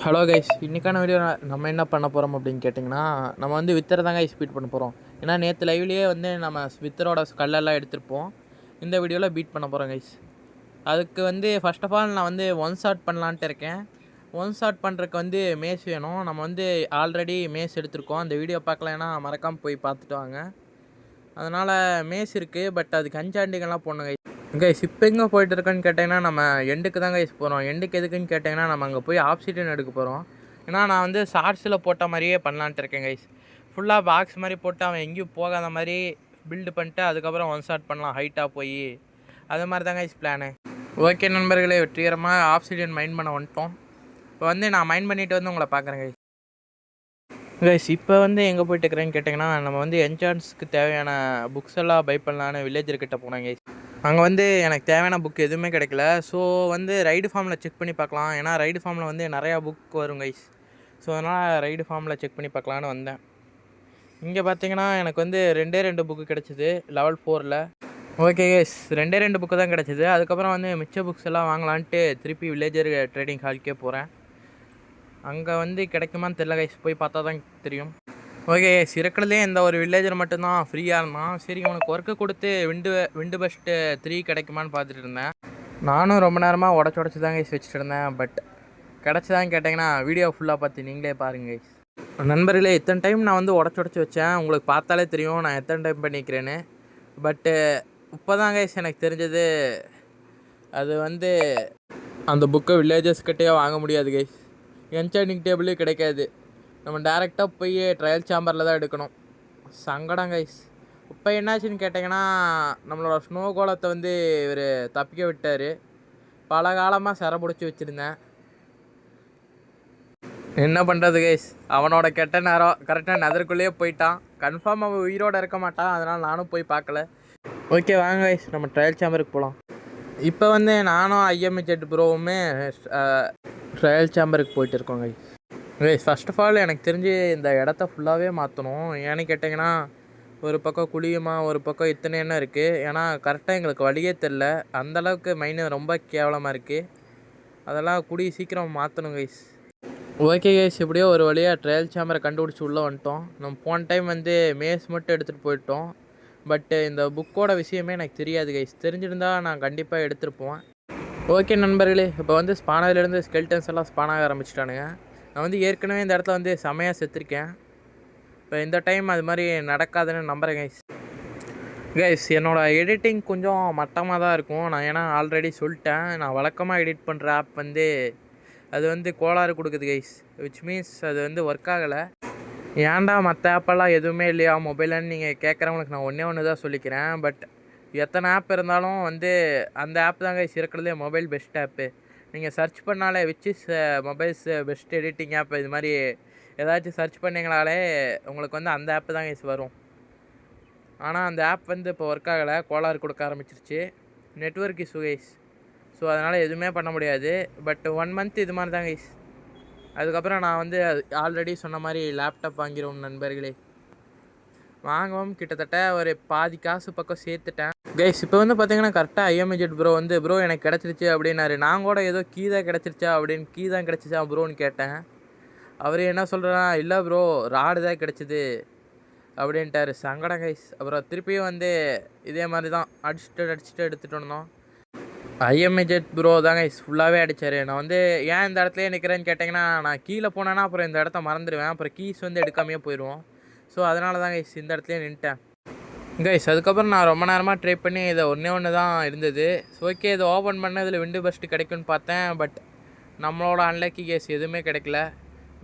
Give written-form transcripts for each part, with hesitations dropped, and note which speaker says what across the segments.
Speaker 1: Hello guys, இன்றைக்கான video நம்ம என்ன பண்ண போகிறோம் அப்படின்னு கேட்டிங்கன்னா, நம்ம வந்து வித்தரை தாங்க ஸ்பீட் பண்ண போகிறோம். ஏன்னா நேற்று லைவ்லேயே வந்து நம்ம வித்தரோட கல்லெல்லாம் எடுத்திருப்போம். இந்த வீடியோவில் பீட் பண்ண போகிறோம் கைஸ். அதுக்கு வந்து ஃபர்ஸ்ட் ஆஃப் ஆல் நான் வந்து ஒன் ஷாட் பண்ணலான்ட்டு இருக்கேன். ஒன் ஷாட் பண்ணுறதுக்கு வந்து மேஸ் வேணும். நம்ம வந்து ஆல்ரெடி மேஸ் எடுத்திருக்கோம். அந்த வீடியோ பார்க்கலன்னா மறக்காமல் போய் பார்த்துட்டு வாங்க. அதனால் மேஸ் இருக்குது, பட் அதுக்கு அஞ்சாண்டிகள்லாம் போடணும் கைஸ். கைஸ் இப்போ எங்கே போயிட்டு இருக்கேன்னு கேட்டிங்கன்னா, நம்ம எண்டுக்கு தான் கைஸ் போகிறோம். எண்டுக்கு எதுக்குன்னு கேட்டிங்கன்னா, நம்ம அங்கே போய் ஆப்சிடியன் எடுக்க போகிறோம். ஏன்னா நான் வந்து ஷார்ட்ஸில் போட்ட மாதிரியே பண்ணலான்ட்டு இருக்கேன் கைஸ். ஃபுல்லாக பாக்ஸ் மாதிரி போட்டு அவன் எங்கேயும் போகாத மாதிரி பில்டு பண்ணிட்டு அதுக்கப்புறம் ஒன் ஷாட் பண்ணலாம் ஹைட்டாக போய். அது மாதிரி தான் கைஸ் பிளானு. ஓகே நண்பர்களே, வெற்றிகரமாக ஆப்சிடியன் மைண்ட் பண்ண வந்துட்டோம். இப்போ வந்து நான் மைண்ட் பண்ணிவிட்டு வந்து உங்களை பார்க்குறேன் கைஸ். கைஸ் இப்போ வந்து எங்கே போயிட்டு இருக்கிறேன்னு கேட்டிங்கன்னா, நம்ம வந்து என்ட்ரன்ஸ்க்கு தேவையான புக்ஸ் எல்லாம் பை பண்ணலான்னு வில்லேஜர்கிட்ட போனேன் கைஸ். அங்கே வந்து எனக்கு தேவையான புக் எதுவுமே கிடைக்கல. ஸோ வந்து ரைடு ஃபார்மில் செக் பண்ணி பார்க்கலாம். ஏன்னா ரைடு ஃபார்மில் வந்து நிறையா புக் வரும் கைஸ். ஸோ அதனால் ரைடு ஃபார்மில் செக் பண்ணி பார்க்கலான்னு வந்தேன். இங்கே பார்த்தீங்கன்னா எனக்கு வந்து ரெண்டு புக்கு கிடச்சிது லெவல் 4ல். ஓகே கைஸ், ரெண்டு புக்கு தான் கிடச்சிது. அதுக்கப்புறம் வந்து மிச்ச புக்ஸ் எல்லாம் வாங்கலான்ட்டு திருப்பி வில்லேஜர் ட்ரேடிங் ஹால்க்கே போகிறேன். அங்கே வந்து கிடைக்குமான்னு தெரியல கைஸ், போய் பார்த்தா தான் தெரியும். ஓகே, இருக்கிறதுலே இந்த ஒரு வில்லேஜர் மட்டும்தான் ஃப்ரீயாக இருந்தான். சரி உனக்கு ஒர்க்கு கொடுத்து விண்டு பஸ்ட்டு 3 கிடைக்குமான்னு பார்த்துட்டு இருந்தேன். நானும் ரொம்ப நேரமாக உடச்சி தாங்க வச்சுட்டு இருந்தேன். பட் கிடச்சிதான்னு கேட்டிங்கன்னா வீடியோ ஃபுல்லாக பார்த்து நீங்களே பாருங்க. நண்பர்களே, இத்தனை டைம் நான் வந்து உடச்சி வச்சேன். உங்களுக்கு பார்த்தாலே தெரியும் நான் எத்தனை டைம் பண்ணிக்கிறேன்னு. பட்டு இப்போ தான் கைஸ் எனக்கு தெரிஞ்சது, அது வந்து அந்த புக்கை வில்லேஜர்ஸ்கிட்டே வாங்க முடியாது கைஸ். என்சாண்டிங் டேபிளே கிடைக்காது. நம்ம டேரெக்டாக போய் ட்ரையல் சாம்பரில் தான் எடுக்கணும். சங்கடம் கைஸ். இப்போ என்னாச்சுன்னு கேட்டிங்கன்னா, நம்மளோட ஸ்னோ கோலத்தை வந்து இவர் தப்பிக்க விட்டார். பல காலமாக சிறை பிடிச்சி வச்சுருந்தேன். என்ன பண்ணுறது கைஸ், அவனோட கெட்ட நேரம் கரெக்டாக நெதருக்குள்ளேயே போயிட்டான். கன்ஃபார்ம் அவன் உயிரோடு இருக்க மாட்டான். அதனால் நானும் போய் பார்க்கல. ஓகே வாங்க கைஸ், நம்ம ட்ரையல் சாம்பருக்கு போகலாம். இப்போ வந்து நானும் IMH ப்ரோவுமே ட்ரையல் சாம்பருக்கு போயிட்டு இருக்கோம் guys. Guys first of all எனக்கு தெரிஞ்சு இந்த இடத்த ஃபுல்லாகவே மாற்றணும். ஏன்னு கேட்டிங்கன்னா, ஒரு பக்கம் குழியுமா, ஒரு பக்கம் இத்தனை எண்ணம் இருக்குது. ஏன்னா கரெக்டாக எங்களுக்கு வழியே தெரில. அந்தளவுக்கு மைனு ரொம்ப கேவலமாக இருக்குது. அதெல்லாம் கூடிய சீக்கிரம் மாற்றணும் கைஸ். ஓகே கைஸ், எப்படியோ ஒரு வழியாக ட்ரையல் சாம்பரை கண்டுபிடிச்சி உள்ளே வந்துட்டோம். நம்ம போன டைம் வந்து மேஸ் மட்டும் எடுத்துகிட்டு போயிட்டோம். பட்டு இந்த புக்கோட விஷயமே எனக்கு தெரியாது கைஸ். தெரிஞ்சிருந்தால் நான் கண்டிப்பாக எடுத்துருப்போம். ஓகே நண்பர்களே, இப்போ வந்து ஸ்பானர்லேருந்து ஸ்கெல்டன்ஸ் எல்லாம் ஸ்பான் ஆக ஆரம்பிச்சிட்டானுங்க. நான் வந்து ஏற்கனவே இந்த இடத்துல வந்து செமையாக செத்துருக்கேன். இப்போ இந்த டைம் அது மாதிரி நடக்காதுன்னு நம்புகிறேன் கைஸ். கைஸ் என்னோடய எடிட்டிங் கொஞ்சம் மட்டமாக தான் இருக்கும். நான் ஏன்னா ஆல்ரெடி சொல்லிட்டேன், நான் வழக்கமாக எடிட் பண்ணுற ஆப் வந்து அது வந்து கோளாறு கொடுக்குது கைஸ். விச் மீன்ஸ் அது வந்து ஒர்க் ஆகலை. ஏன்டா மற்ற ஆப்பெல்லாம் எதுவுமே இல்லையா மொபைலுன்னு நீங்கள் கேட்குறவங்களுக்கு நான் ஒன்றே தான் சொல்லிக்கிறேன். பட் எத்தனை ஆப் இருந்தாலும் வந்து அந்த ஆப் தாங்க இருக்கிறதுலே மொபைல் பெஸ்ட் ஆப்பு. நீங்கள் சர்ச் பண்ணாலே மொபைல்ஸ் பெஸ்ட் எடிட்டிங் ஆப் இது மாதிரி ஏதாச்சும் சர்ச் பண்ணிங்களாலே உங்களுக்கு வந்து அந்த ஆப்பு தாங்க வரும். ஆனால் அந்த ஆப் வந்து இப்போ ஒர்க் ஆகலை, கோளாறு கொடுக்க ஆரம்பிச்சிருச்சு. Network issue guys. ஸோ அதனால் எதுவுமே பண்ண முடியாது. பட் 1 மந்த் இது மாதிரி தான் கைஸ். அதுக்கப்புறம் நான் வந்து ஆல்ரெடி சொன்ன மாதிரி லேப்டாப் வாங்கிடுவோம் நண்பர்களே. வாங்கவும் கிட்டத்தட்ட ஒரு பாதி காசு பக்கம் சேர்த்துட்டேன் கைஸ். இப்போ வந்து பார்த்தீங்கன்னா கரெக்டாக IMH ப்ரோ வந்து ப்ரோ எனக்கு கிடச்சிருச்சு அப்படின்னாரு. நான் கூட ஏதோ கீ தான் கிடச்சிருச்சா அப்படின்னு கீ தான் கிடச்சிச்சா ப்ரோன்னு கேட்டேன். அவர் என்ன சொல்கிறேன்னா, இல்லை ப்ரோ ராடு தான் கிடச்சிது அப்படின்ட்டாரு. சங்கடம் கைஸ். அப்புறம் திருப்பியும் வந்து இதே மாதிரி தான் அடிச்சுட்டு எடுத்துகிட்டு வந்தோம். IMH ப்ரோ தாங்க ஃபுல்லாகவே அடித்தார். நான் வந்து ஏன் இந்த இடத்துலையே நிற்கிறேன்னு கேட்டிங்கன்னா, நான் கீழே போனேன்னா அப்புறம் இந்த இடத்த மறந்துடுவேன். அப்புறம் கீஸ் வந்து எடுக்காமையே போயிடுவோம். ஸோ அதனால தான் கைஸ் இந்த இடத்துலையே நின்ட்டேன் கைஸ். அதுக்கப்புறம் நான் ரொம்ப நேரமாக ட்ரை பண்ணி இதை ஒன்று தான் இருந்தது. ஓகே இதை ஓப்பன் பண்ண இதில் விண்டு பஸ்ட்டு கிடைக்குன்னு பார்த்தேன். பட் நம்மளோட அன்லக்கி கேஸ் எதுவுமே கிடைக்கல.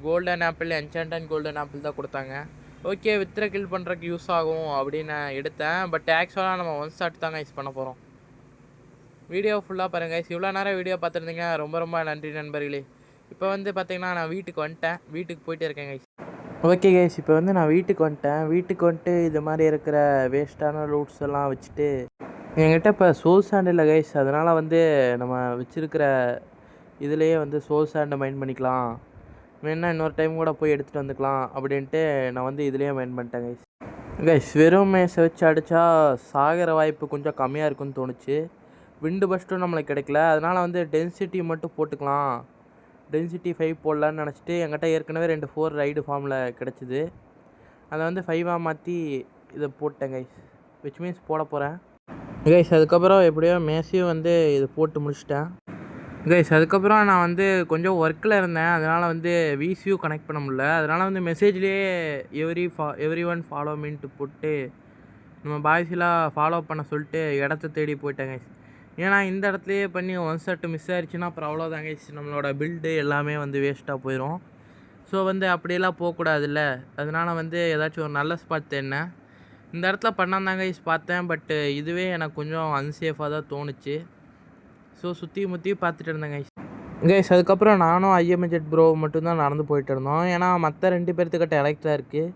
Speaker 1: Golden apple, enchanted golden apple தான் கொடுத்தாங்க. ஓகே வித்ரை கில் பண்ணுறதுக்கு யூஸ் ஆகும் அப்படின்னு நான் எடுத்தேன். பட் ஆக்சுவலாக நம்ம ஒன் ஷாட் தாங்க யூஸ் பண்ண போகிறோம். வீடியோ ஃபுல்லாக பாருங்கள் கைஸ். இவ்வளோ நேரம் வீடியோ பார்த்துருந்தீங்க, ரொம்ப ரொம்ப நன்றி நண்பர்களே. இப்போ வந்து பார்த்திங்கன்னா நான் வீட்டுக்கு வந்துட்டேன். வீட்டுக்கு போயிட்டு இருக்கேன் கைஸ். ஓகே கைஸ், இப்போ வந்து நான் வீட்டுக்கு வந்துட்டு இது மாதிரி இருக்கிற வேஸ்ட்டான லூட்ஸ் எல்லாம் வச்சுட்டு என்கிட்ட இப்போ சோல் சாண்ட் இல்லை கைஸ். அதனால் வந்து நம்ம வச்சுருக்கிற இதுலேயே வந்து சோல் சாண்டை மைண்ட் பண்ணிக்கலாம். வேணா இன்னொரு டைம் கூட போய் எடுத்துகிட்டு வந்துக்கலாம் அப்படின்ட்டு நான் வந்து இதுலேயே மைண்ட் பண்ணிட்டேன் கைஸ். கைஸ் வெறும் மேஸை வச்சு அடித்தா சாகிற வாய்ப்பு கொஞ்சம் கம்மியாக இருக்குன்னு தோணுச்சு. விண்டு பஸ்ட்டும் நம்மளுக்கு கிடைக்கல. அதனால் வந்து டென்சிட்டி மட்டும் போட்டுக்கலாம். டென்சிட்டி 5 போடலான்னு நினச்சிட்டு என்கிட்ட ஏற்கனவே 2 4 ரைடு ஃபார்மில் கிடச்சிது. அதை வந்து 5ஆக மாற்றி இதை போட்டேன் கைஸ், விச் மீன்ஸ் போட போகிறேன் கைஸ். அதுக்கப்புறம் எப்படியோ மேசியும் வந்து இது போட்டு முடிச்சிட்டேன் கைஸ். அதுக்கப்புறம் நான் வந்து கொஞ்சம் ஒர்க்கில் இருந்தேன், அதனால் வந்து விசியூ கனெக்ட் பண்ண முடியல. அதனால் வந்து மெசேஜ்லேயே எவ்ரி ஒன் ஃபாலோ மீன்ட்டு போட்டு நம்ம பாய்ஸ்லாம் ஃபாலோ பண்ண சொல்லிட்டு இடத்த தேடி போயிட்டேன் கைஸ். ஏன்னா இந்த இடத்துலையே பண்ணி ஒன் ஷாட் மிஸ் ஆயிடுச்சுன்னா அப்புறம் அவ்வளோதான் கைஸ், நம்மளோட பில்டு எல்லாமே வந்து வேஸ்ட்டாக போயிடும். ஸோ வந்து அப்படியெல்லாம் போகக்கூடாதுல்ல, அதனால் வந்து ஏதாச்சும் ஒரு நல்ல ஸ்பாட் தேடினேன். இந்த இடத்துல பண்ணாந்தாங்க கைஸ் பார்த்தேன், பட்டு இதுவே எனக்கு கொஞ்சம் அன்சேஃபாக தான் தோணுச்சு. ஸோ சுற்றி முற்றி பார்த்துட்டு இருந்தேன் கைஸ். அதுக்கப்புறம் நானும் ஐஎம்ஜெட் ப்ரோ மட்டும்தான் நடந்து போயிட்டு இருந்தோம். ஏன்னா மற்ற 2 பேர்த்துக்கிட்ட எலக்ட்ரா இருக்குது,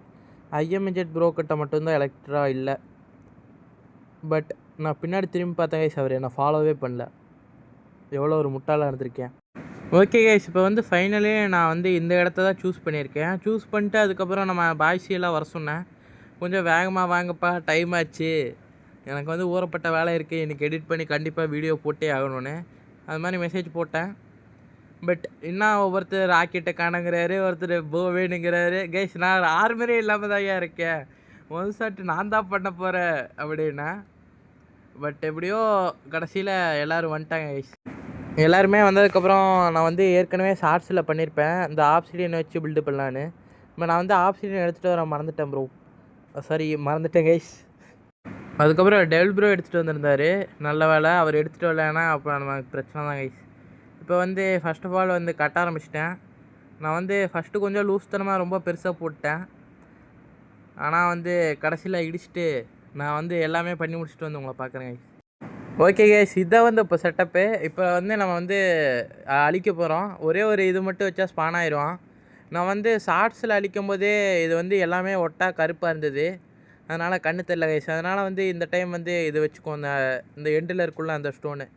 Speaker 1: ஐஎம்ஜெட் ப்ரோ கிட்ட மட்டும்தான் எலக்ட்ரா இல்லை. பட் நான் பின்னாடி திரும்பி பார்த்தேன் கைஸ், அவர் என்னை ஃபாலோவே பண்ணல. எவ்வளோ ஒரு முட்டாளாக இருந்திருக்கேன். ஓகே கைஸ், இப்போ வந்து ஃபைனலி நான் வந்து இந்த இடத்த தான் சூஸ் பண்ணியிருக்கேன். சூஸ் பண்ணிட்டு அதுக்கப்புறம் நம்ம பாய்ஸியெல்லாம் வர சொன்னேன். கொஞ்சம் வேகமாக வாங்கப்பா, டைம் ஆச்சு, எனக்கு வந்து ஊறப்பட்ட வேலை இருக்குது, எனக்கு எடிட் பண்ணி கண்டிப்பாக வீடியோ போட்டே ஆகணும்னு அது மாதிரி மெசேஜ் போட்டேன். பட் இன்னும் ஒவ்வொருத்தர் ராக்கெட்டை காணுங்கிறாரு, ஒருத்தர் போவேணுங்கிறாரு. கைஸ் நான் ஆர்மரே இல்லாமல் தான் இருக்கேன், ஒன் ஷாட் நான் தான் பண்ண போகிறேன் அப்படின்னா. பட் எப்படியோ கடைசியில் எல்லோரும் வந்துட்டாங்க கைஸ். எல்லாருமே வந்ததுக்கப்புறம் நான் வந்து ஏற்கனவே ஷார்ட்ஸில் பண்ணியிருப்பேன் இந்த ஆப்சிடியனை வச்சு பில்டு பண்ணலான்னு. இப்போ நான் வந்து ஆப்சிடியன் எடுத்துகிட்டு வர மறந்துட்டேன் ப்ரோ, சாரி மறந்துட்டேன் கைஸ். அதுக்கப்புறம் டெவல் ப்ரோ எடுத்துகிட்டு வந்திருந்தார், நல்ல வேலை அவர் எடுத்துகிட்டு வரலன்னா அப்போ நமக்கு பிரச்சனை தான் கைஸ். இப்போ வந்து ஃபஸ்ட் ஆஃப் ஆல் வந்து கட்ட ஆரம்பிச்சிட்டேன். நான் வந்து ஃபஸ்ட்டு கொஞ்சம் லூஸ்தனமாக ரொம்ப பெருசாக போட்டேன், ஆனால் வந்து கடைசியில் இடிச்சிட்டு நான் வந்து எல்லாமே பண்ணி முடிச்சுட்டு வந்து உங்களை பார்க்குறேன் கைஸ். ஓகே கைஸ், இதான் வந்து இப்போ செட்டப்பு. இப்போ வந்து நம்ம வந்து அழிக்க போகிறோம். ஒரே ஒரு இது மட்டும் வச்சா ஸ்பான் ஆயிரும். நான் வந்து ஷார்ட்ஸில் அழிக்கும் போதே இது வந்து எல்லாமே ஒட்டா கருப்பாக இருந்தது, அதனால் கண்ணு தெரியல கைஸ். அதனால் வந்து இந்த டைம் வந்து இது வச்சுக்கோ, இந்த எண்டில் இருக்குள்ள அந்த ஸ்டோனு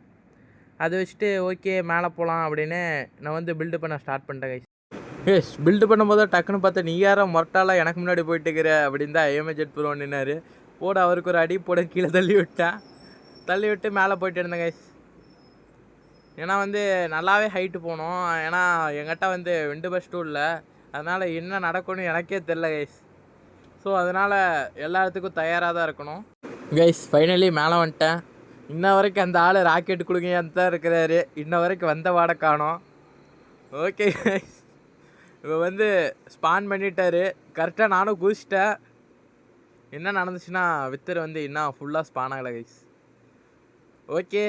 Speaker 1: அதை வச்சுட்டு ஓகே மேலே போகலாம் அப்படின்னு நான் வந்து பில்டு பண்ண ஸ்டார்ட் பண்ணிட்டேன் கைஸ். பில்டு பண்ணும்போது டக்குன்னு பார்த்தா நீ யாரோ மொரட்டாலாம் எனக்கு முன்னாடி போயிட்டு இருக்கிற அப்படின்னு தான் ஐஎம்ஜெட் ப்ரோ நின்னார். போட அவருக்கு ஒரு அடி போட கீழே தள்ளி விட்டு மேலே போயிட்டு இருந்தேன் கைஸ். ஏன்னா வந்து நல்லாவே ஹைட்டு போகணும், ஏன்னா என்கிட்ட வந்து விண்டு பஸ்ட்டும் இல்லை, அதனால் என்ன நடக்கும்னு எனக்கே தெரில கைஸ். ஸோ அதனால் எல்லாத்துக்கும் தயாராக தான் இருக்கணும் கைஸ். ஃபைனலி மேலே வந்துட்டேன். இன்ன வரைக்கும் அந்த ஆள் ராக்கெட் கொடுங்கன்னு தான் இருக்கிறாரு, இன்ன வரைக்கும் வந்த வாடை காணோம். ஓகே கைஸ், இப்போ வந்து ஸ்பான் பண்ணிட்டாரு கரெக்டாக, நானும் குதிச்சிட்டேன். என்ன நடந்துச்சுன்னா வித்தர் வந்து இன்னும் ஃபுல்லாக ஸ்பான் ஆகலை கைஸ். ஓகே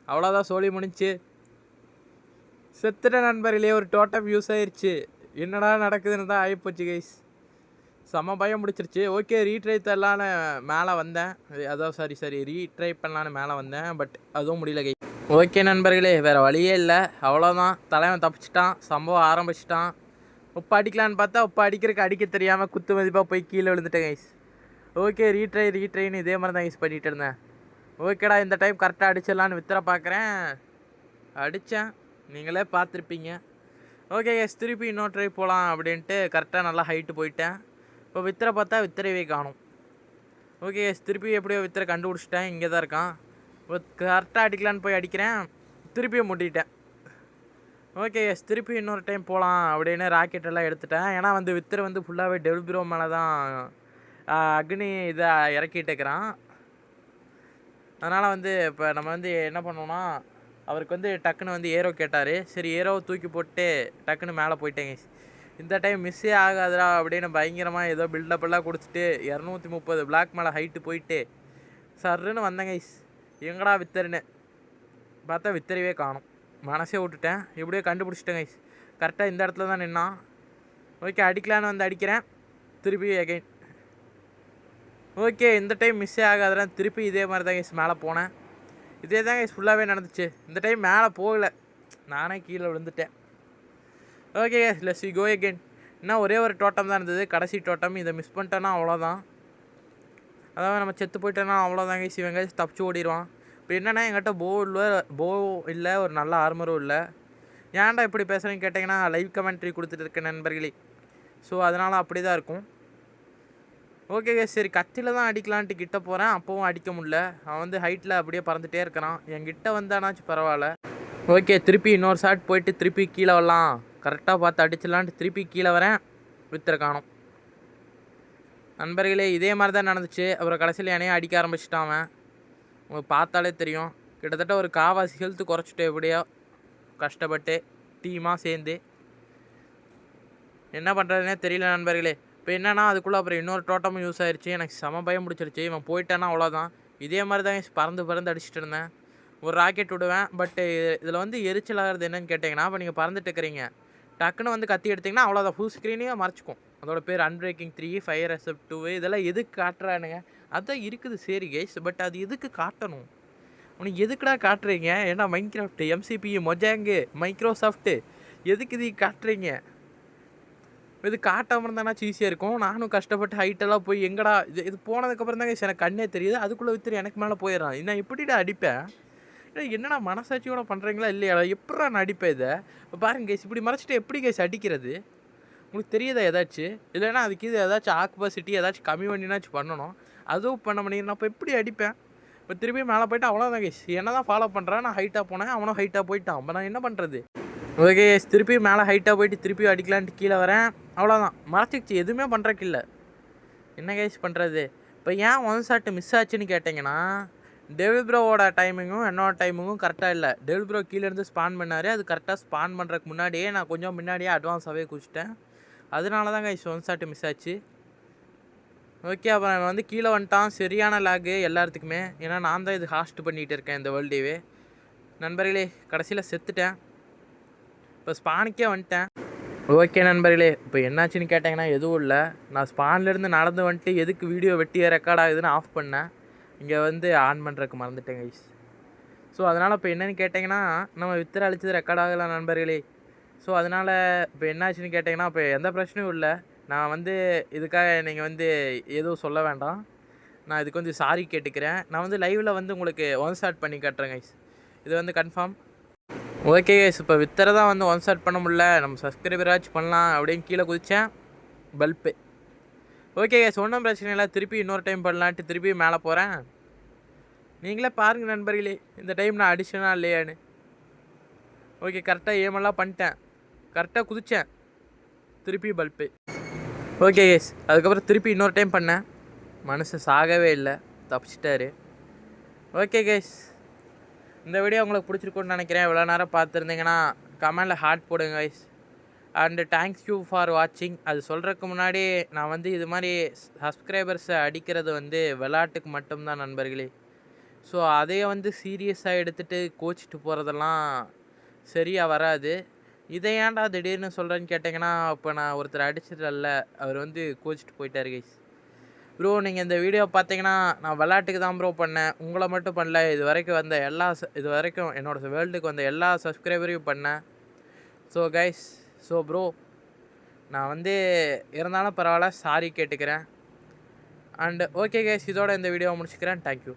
Speaker 1: அவ்வளோதான், சோழி முடிஞ்சு செத்துட்ட நண்பர்களே. ஒரு டோட்டம் யூஸ் ஆயிடுச்சு, என்னடா நடக்குதுன்னு தான் ஆகிப்போச்சு கைஸ். செம்ம பயம் பிடிச்சிருச்சு. ஓகே ரீட்ரை தரலான்னு மேலே வந்தேன், அதான் சாரி ரீட்ரை பண்ணலான்னு மேலே வந்தேன், பட் அதுவும் முடியல கைஸ். ஓகே நண்பர்களே, வேறு வழியே இல்லை, அவ்வளோதான். தலைவன் தப்பிச்சிட்டான், சம்பவம் ஆரம்பிச்சிட்டான். உப்பு அடிக்கலான்னு பார்த்தா உப்பு அடிக்க தெரியாமல் குத்து மதிப்பாக போய் கீழே விழுந்துட்டேன் கைஸ். ஓகே ரீட்ரைன்னு இதே மாதிரி தான் யூஸ் பண்ணிகிட்டு இருந்தேன். ஓகேடா இந்த டைம் கரெக்டாக அடிச்சிடலான்னு வித்தரை பார்க்குறேன், அடித்தேன், நீங்களே பார்த்துருப்பீங்க. ஓகே கைஸ், திருப்பி இன்னொரு ட்ரை போகலாம் அப்படின்ட்டு கரெக்டாக நல்லா ஹைட்டு போயிட்டேன். இப்போ வித்தரை பார்த்தா வித்தரைவே காணும். ஓகே கைஸ், திருப்பி எப்படியோ வித்தரை கண்டுபிடிச்சிட்டேன், இங்கே தான் இருக்கான். இப்போ கரெக்டாக அடிக்கலான்னு போய் அடிக்கிறேன், திருப்பியும் முட்டிட்டேன். ஓகே கைஸ், திருப்பி இன்னொரு டைம் போகலாம் அப்படின்னு ராக்கெட் எல்லாம் எடுத்துட்டேன். ஏன்னா வந்து வித்தரை வந்து ஃபுல்லாகவே டெவல் ப்ரோ மேலே தான் அக்னி இதை இறக்கிட்டு இருக்கிறான். அதனால் வந்து இப்போ நம்ம வந்து என்ன பண்ணோன்னா, அவருக்கு வந்து டக்குன்னு வந்து ஏரோ கேட்டார், சரி ஏரோவை தூக்கி போட்டு டக்குன்னு மேலே போயிட்டேங்க. இந்த டைம் மிஸ்ஸே ஆகாதரா அப்படின்னு பயங்கரமாக ஏதோ பில்டப்பெல்லாம் கொடுத்துட்டு 230 பிளாக் மேலே ஹைட்டு போயிட்டு சர்ன்னு வந்தேங்க. எங்கடா வித்தருன்னு பார்த்தா வித்தரவே காணும், மனசே விட்டுட்டேன். எப்படியோ கண்டுபிடிச்சிட்டேங்க. கரெக்டாக இந்த இடத்துல தான் நின்னான். ஓகே அடிக்கலான்னு வந்து அடிக்கிறேன், திருப்பி அகைன். ஓகே இந்த டைம் மிஸ்ஸே ஆகாதுன்னு திருப்பி இதே மாதிரி தான் கைஸ் மேலே போனேன். இதே தான் கைஸ் ஃபுல்லாகவே நடந்துச்சு. இந்த டைம் மேலே போகலை, நானே கீழே விழுந்துட்டேன். Okay guys let's go again. இன்னும் ஒரே ஒரு டோட்டம் தான் இருந்தது, கடைசி டோட்டம். இதை மிஸ் பண்ணிட்டேன்னா அவ்வளோதான், அதாவது நம்ம செத்து போயிட்டோன்னா அவ்வளோதான் கைஸ். இவன் கைஸ் தப்பிச்சு ஓடிடுவான். இப்போ என்னென்னா என்கிட்ட போ இல்லை, ஒரு நல்ல ஆர்மரும் இல்லை. ஏன்டா இப்படி பேசுகிறேன்னு கேட்டிங்கன்னா லைவ் கமெண்ட்ரி கொடுத்துட்டு இருக்கேன் நண்பர்களே, ஸோ அதனால் அப்படி தான் இருக்கும். ஓகே கைஸ், சரி கத்தியில் தான் அடிக்கலான்ட்டு கிட்ட போகிறேன், அப்போவும் அடிக்க முடியல. அவன் வந்து ஹைட்டில் அப்படியே பறந்துகிட்டே இருக்கிறான். என்கிட்ட வந்தானாச்சும் பரவாயில்ல. ஓகே திருப்பி இன்னொரு ஷாட் போயிட்டு திருப்பி கீழே வரலாம் கரெக்டாக பார்த்து அடிச்சிடலான்ட்டு திருப்பி கீழே வரேன், வித்தரை காணோம். நண்பர்களே இதே மாதிரி தான் நடந்துச்சு. அப்புறம் கடைசியில் என்னையும் அடிக்க ஆரம்பிச்சிட்டான் அவன். உங்களுக்கு பார்த்தாலே தெரியும். கிட்டத்தட்ட ஒரு காவாசி ஹெல்த்து குறைச்சிட்டு எப்படியோ கஷ்டப்பட்டு டீமாக சேர்ந்து. என்ன பண்ணுறதுனே தெரியல நண்பர்களே. இப்போ என்னன்னா அதுக்குள்ளே அப்புறம் இன்னொரு டோட்டமும் யூஸ் ஆயிடுச்சு. எனக்கு செம பயம் பிடிச்சிருச்சு. இவன் போயிட்டானா அவ்வளோதான். இதே மாதிரி தான் பறந்து அடிச்சுட்டு இருந்தேன். ஒரு ராக்கெட் விடுவேன். பட்டு இதில் வந்து எரிச்சல் ஆகிறது என்னன்னு கேட்டிங்கன்னா, இப்போ நீங்கள் பறந்துட்டு இருக்கிறீங்க, டக்குன்னு வந்து கத்தி எடுத்திங்கன்னா அவ்வளோதான், ஃபுல் ஸ்க்ரீனையும் மறைச்சிக்கும். அதோட பேர் அன்பிரேக்கிங் 3, ஃபயர் எஸ்எஃப் 2 இதெல்லாம் எதுக்கு காட்டுறானுங்க? அதான் இருக்குது சரி கைஸ். பட் அது எதுக்கு காட்டணும்? உனக்கு எதுக்குடா காட்டுறீங்க? ஏன்னா மைன்கிராஃப்ட், எம்சிபி, மொஜாங்கு, மைக்ரோசாஃப்ட்டு எதுக்கு இது காட்டுறீங்க? இது காட்டாமல் இருந்தானாச்சும் ஈஸியாக இருக்கும். நானும் கஷ்டப்பட்டு ஹைட்டெல்லாம் போய் எங்கடா இது போனதுக்கப்புறம் தாங்க எனக்கு கண்ணே தெரியுது. அதுக்குள்ளே வித்துரு எனக்கு மேலே போயிடறான். நான் எப்படிடா அடிப்பேன்? என்னடா மனசாட்சியோட பண்ணுறீங்களா இல்லையா? எப்படா நான் அடிப்பேன் இதை? இப்போ பாருங்க கேஸ், இப்படி மறைச்சிட்டு எப்படி கேஸ் அடிக்கிறது? உங்களுக்கு தெரியுதா ஏதாச்சும்? இல்லைன்னா அதுக்கு இது ஏதாச்சும் ஆக்குபாசிட்டி ஏதாச்சும் கம்மி பண்ணினாச்சும் பண்ணணும். அதுவும் பண்ண முடியும். நான் இப்போ எப்படி அடிப்பேன்? இப்போ திரும்பி மேலே போய்ட்டு அவ்வளோதான் கேஸ். என்ன தான் ஃபாலோ பண்ணுறான். நான் ஹைட்டாக போனேன், அவனும் ஹைட்டாக போயிட்டான். அப்போ நான் என்ன பண்ணுறது? ஓகே கேஸ், திருப்பி மேலே ஹைட்டாக போயிட்டு திருப்பி அடிக்கலான்ட்டு கீழே வரேன். அவ்வளோதான், மறைச்சிச்சு. எதுவுமே பண்ணுறக்கு இல்லை. என்ன கேஸ் பண்ணுறது? இப்போ ஏன் ஒன் ஷாட் மிஸ் ஆச்சுன்னு கேட்டிங்கன்னா, டெவில் ப்ரோவோட டைமிங்கும் என்னோட டைமிங்கும் கரெக்டாக இல்லை. டெவில் ப்ரோ கீழேருந்து ஸ்பான் பண்ணார். அது கரெக்டாக ஸ்பான் பண்ணுறதுக்கு முன்னாடியே நான் கொஞ்சம் முன்னாடியே அட்வான்ஸாகவே குதிச்சிட்டேன். அதனால தான் கைஸ் ஒன் ஷாட் மிஸ் ஆச்சு. ஓகே, அப்புறம் அவன் வந்து கீழே வந்துட்டான். சரியான லாகு எல்லாத்துக்குமே. ஏன்னா நான் தான் இது ஹாஸ்ட் பண்ணிகிட்டு இருக்கேன் இந்த வேர்ல்டேவே. நண்பர்களே கடைசியில் செத்துட்டேன். இப்போ ஸ்பானுக்கே வந்துட்டேன். ஓகே நண்பர்களே, இப்போ என்னாச்சுன்னு கேட்டிங்கன்னா எதுவும் இல்லை. நான் ஸ்பான்லேருந்து நடந்து வந்துட்டு எதுக்கு வீடியோ வெட்டியே ரெக்கார்ட் ஆகுதுன்னு ஆஃப் பண்ணேன். இங்கே வந்து ஆன் பண்ணுறதுக்கு மறந்துட்டேன் கைஸ். ஸோ அதனால் இப்போ என்னென்னு கேட்டிங்கன்னா, நம்ம வித்திர அழிச்சது ரெக்கார்ட் ஆகலாம் நண்பர்களே. ஸோ அதனால் இப்போ என்னாச்சுன்னு கேட்டிங்கன்னா, இப்போ எந்த பிரச்சனையும் இல்லை. நான் வந்து இதுக்காக நீங்கள் வந்து எதுவும் சொல்ல வேண்டாம். நான் இதுக்கு வந்து சாரி கேட்டுக்கிறேன். நான் வந்து லைவில் வந்து உங்களுக்கு ஒன் ஷாட் பண்ணி காட்டுறேன் கைஸ். இது வந்து கன்ஃபார்ம். ஓகே கைஸ், இப்போ வித்தரை தான் வந்து ஒன் ஷாட் பண்ண முடியல. நம்ம சப்ஸ்கிரைபராச்சும் பண்ணலாம் அப்படின்னு கீழே குதித்தேன். பல்ப்பு. ஓகே கைஸ், ஒன்றும் பிரச்சனை இல்லை. திருப்பி இன்னொரு டைம் பண்ணலான்ட்டு திருப்பி மேலே போகிறேன். நீங்களே பாருங்கள் நண்பர்களே, இந்த டைம் நான் அடிச்சேனா இல்லையான்னு. ஓகே, கரெக்டாக ஏமெல்லாம் பண்ணிட்டேன். கரெக்டாக குதித்தேன். திருப்பி பல்ப்பு. ஓகே கைஸ், அதுக்கப்புறம் திருப்பி இன்னொரு டைம் பண்ணேன். மனுஷன் சாகவே இல்லை, தப்பிச்சிட்டாரு. ஓகே கைஸ், இந்த வீடியோ உங்களுக்கு பிடிச்சிருக்குன்னு நினைக்கிறேன். இவ்வளோ நேரம் பார்த்துருந்தீங்கன்னா கமெண்டில் ஹார்ட் போடுங்க guys. And thanks you for வாட்சிங். அது சொல்கிறதுக்கு முன்னாடி நான் வந்து இது மாதிரி சப்ஸ்கிரைபர்ஸை அடிக்கிறது வந்து விளையாட்டுக்கு மட்டும்தான் நண்பர்களே. ஸோ அதையே வந்து சீரியஸாக எடுத்துகிட்டு கோச்சிட்டு போகிறதெல்லாம் சரியாக வராது. இதை ஏன்டா திடீர்னு சொல்கிறேன்னு கேட்டிங்கன்னா, இப்போ நான் ஒருத்தர் அடிச்சிடல, அவர் வந்து கோச்சிட்டு போயிட்டார் கைஸ். ப்ரோ நீங்கள் இந்த வீடியோ பார்த்தீங்கன்னா நான் விளையாட்டுக்கு தான் ப்ரோ பண்ணேன், உங்களை மட்டும் பண்ணல. இது வரைக்கும் என்னோடய வேர்ல்டுக்கு வந்த எல்லா சப்ஸ்கிரைபரையும் பண்ணேன். ஸோ கைஸ், ஸோ ப்ரோ நான் வந்து இருந்தாலும் பரவாயில்ல, சாரி கேட்டுக்கிறேன். அண்டு ஓகே கைஸ், இதோட இந்த வீடியோவை முடிச்சுக்கிறேன். தேங்க்யூ.